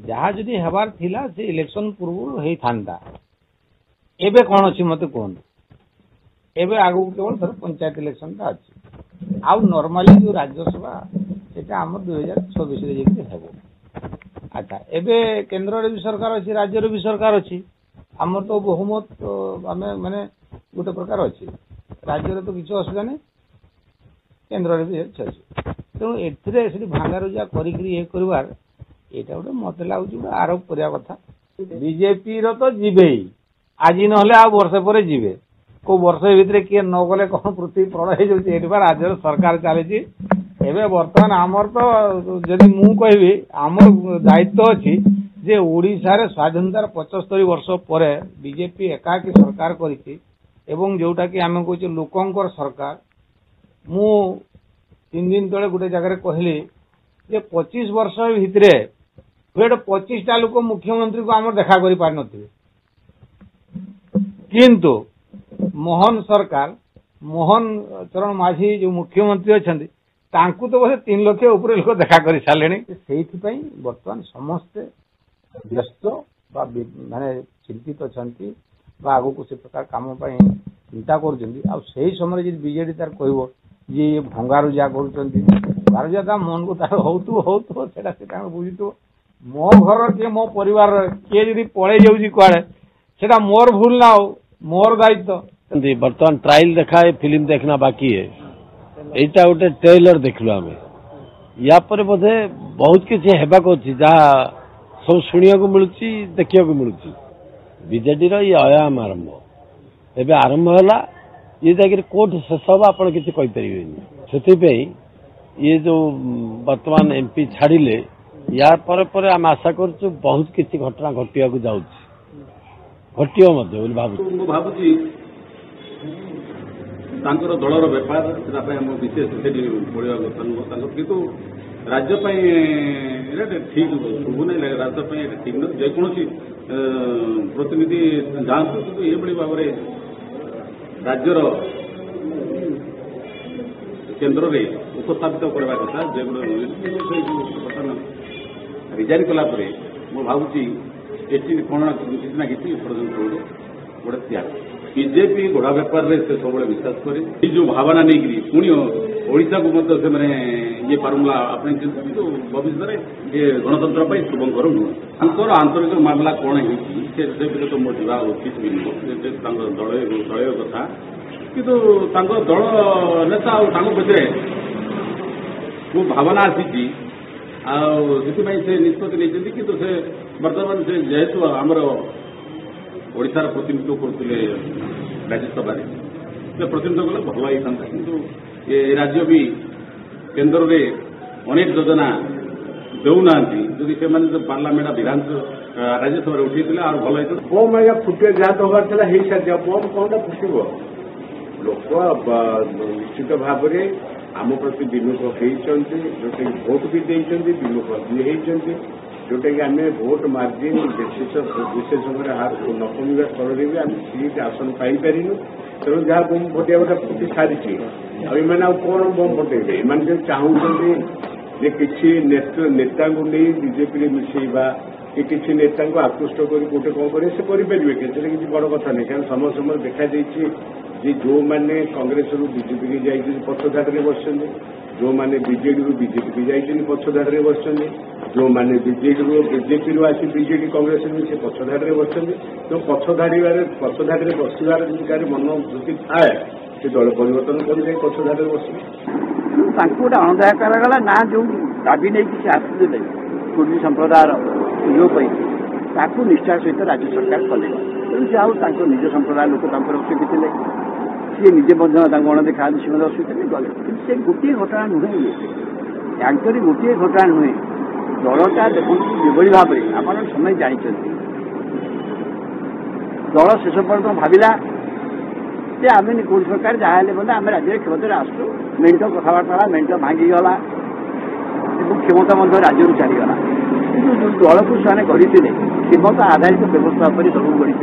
जहाँ जदि हेबार थिला से इलेक्शन पूर्व होई थांदा एबे कौन अच्छी मत कहूँ एबे आगु केवल धर पंचायत इलेक्शन टा अच्छी आउ नॉर्मली जो राज्यसभा सेटा आम 2026 रे जेके हेबो। अच्छा एबे केंद्र रे भी सरकार अच्छी राज्य रे भी सरकार अच्छी आमर तो बहुमत आमे माने गोटे प्रकार अच्छी राज्य रे तो किसी असुविधा नहीं केंद्र रे भी अच्छी तेणु एथिरे सेठी भांगारुजा करिकरी ए करबार एटा गोटे मत लागुची गोटे आरोप करिया कथा बीजेपी रो तो जीवे आज नहले आ वर्ष पर जीवे को वर्ष भितर किए न गले कौन पृथ्वी प्रलय हो जाऊँगी एटी राज्य सरकार चली एवं बर्तमान आमर तो जदि मु कहबी आमर दायित्व अच्छी जे ओडिशा रे स्वाधीनतार 75 वर्ष पर बीजेपी एकाकी सरकार करिछि एवं जोटा कि आमे कहूँ लोकंकर सरकार मु 3 दिन तले गोटे जगह कहली जे 25 वर्ष भितर हुए 25टा लोक मुख्यमंत्री को आम देखा कर पार नथिबे किंतु मोहन सरकार मोहन चरण माझी जो मुख्यमंत्री अच्छा तांकु तो बोले 3 लाख ऊपर लोक देखा कर सारे से बर्तमान समस्ते व्यस्त माने चिंतित अच्छा आगु को से प्रकार कम चिंता कर समय बीजेडी तार कह ये भंगारुजा कर मन को तार हो से बुझुव मो घर किए मो परिवार किए जब पड़े जाऊँगी कड़े से मोर भूल ना हो मोर दायित्व बर्तमान ट्रायल देखा है फिल्म देखना बाकी है एटा गोटे ट्रेलर देखलु आम या पर बोधे बहुत किसी हेबाक अच्छी जहाँ सब शुणा मिलूँ देखा मिलूँ बीजेडी ये आयाम आरंभ एवं आरंभ है ये जाकर कोर्ट शेष हम आप किसी से ये जो वर्तमान एमपी छाड़िले या पर आम आशा करूँ बहुत किसी घटना घटिया घटिव भावुची दलर बेपार विशेष किंतु राज्य ठीक शुभु नहीं राज्य ठीक न जेकोसी प्रतिनिधि जातु कि ये भाव में राज्यर केन्द्र में उपस्थापित करवा कथा बर्तमान रिजाइन कलापर मु भावुची कौन किसी ना किसी गोटे त्याग बीजेपी घोड़ा बेपार में से सब विश्वास करे जो भावना नहीं पुणी ओडिशा को से ये फार्मुला अपने भविष्य में ये गणतंत्र पर शुभंकर नुह आंतरिक मामला कौन है तो मोर जा उचित भी नुह दलय कथा किंतु दल नेता आगे जो भावना आसी से निष्पत्ति नहीं किंतु से बर्तमान से जेहेतु आमर ओडिशार प्रतिनिधित्व करते राज्यसभा से प्रतिनिधित्व कले भल होता किंतु ये राज्य भी केन्द्र में अनेक योजना देना जदि से पार्लियामेंट विधानसभा राज्यसभा उठे भल होता बम आज्ञा फुटे जहाँ तो हबार हो सारी बम कौन फुटब लोक निश्चित भाव में आम प्रति विमुख होती जोटा भोट भी देते विमुख भी होती जोटा कि आम भोट मार्जिन विशेष समय हार न कमिया स्तर में भी आम सीट आसन पाइपारू तेणु जहाँ बम फटे गोटे फुटी सारी आने कौन बम फटेबे एम जो चाहते किसी नेता नहीं बीजेपी मिसेवा कि किसी नेता आकृष्ट कर गोटे कौन करेंगे किसी बड़ कथा नहीं क्या समय समय देखा जो मैंने कांग्रेस रु बीजेपी की जाइए पछधाड़े बस जो मैंने बीजेडी रु बीजेपी की जाइए पछधाड़े बस जो मैंने बीजेपी रु आसी बीजेडी कांग्रेस से पछधाड़े बस तो पछधाड़े बसवार जार मनोवृत्ति थाए से दल परिवर्तन कर पछधाड़े बस गोटे अणदाय करागला ना जो दाबी नहीं किसी आसुले कुर्मी संप्रदायर सुझोग पाई निष्ठा सहित राज्य सरकार कले तेणु निज संप्रदाय लोक रक्षित सी निजे गणदेखा सी असुविधा गले से गोटे घटना नुहे आंतरी गोटे घटना नुहे दलटा देखो जो भाव में आप समय जानते दल शेष पर्यटन भाविला आम कौन सरकार जहाँ आम राज्य क्षमता आसू मेट कथबार्ता मेट भांगीगला क्षमता राज्य चलीगला कि जो दल को से गढ़ी क्षमता आधारित व्यवस्था पर सब गढ़ी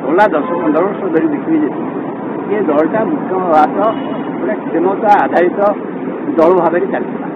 गला 10-15 वर्ष धरी देखिए ये दलटा मुख्य भाव गोटे क्षमता आधारित दल भाव में चलता